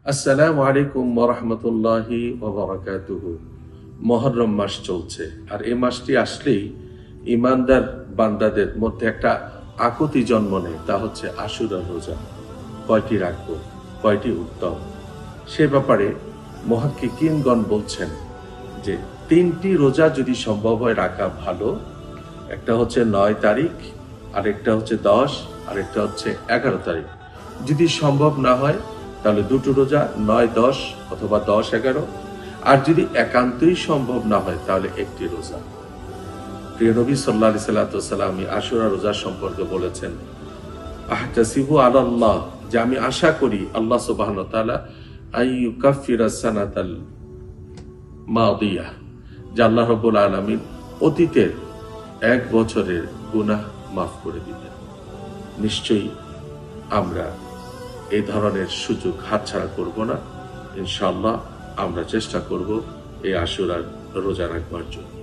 আসসালামু আলাইকুম ওয়া রাহমাতুল্লাহি ওয়া বারাকাতুহু। মুহররম মাস চলছে, আর এই মাসটি আসলেই ঈমানদার বান্দাদের মধ্যে একটা আকুতি জন্ম নেয়, তা হচ্ছে আশুরার রোজা। কয়টি রাখবো, কয়টি উত্তম? সে ব্যাপারে মুহাক্কিকিনগণ বলছেন যে 3টি রোজা যদি সম্ভব হয় রাখা ভালো। একটা হচ্ছে 9 তারিখ, আরেকটা হচ্ছে 10, আরেকটা হচ্ছে 11 তারিখ। যদি সম্ভব না হয় তাহলে দুটো রোজা, 9-10 অথবা 10-11। আর যদি একান্তই সম্ভব না হয় তাহলে একটি রোজা। প্রিয় নবী সাল্লাল্লাহু আলাইহি সাল্লাম আশুরা রোজা সম্পর্কে বলেছেন, আহতাসিবু আলাল্লাহ, যে আমি আশা করি আল্লাহ সুবহানাহু ওয়া তাআলা আইয়ুকাফিরা সানাতাল মাদিয়া, যে আল্লাহ রাব্বুল আলামিন অতীতের 1 বছরের গুনাহ মাফ করে দিবেন। নিশ্চয়ই আমরা এই ধরনের সুযোগ হাতছাড়া করব না। ইনশাআল্লাহ আমরা চেষ্টা করব এই আশুরার রোজা রাখবার জন্য।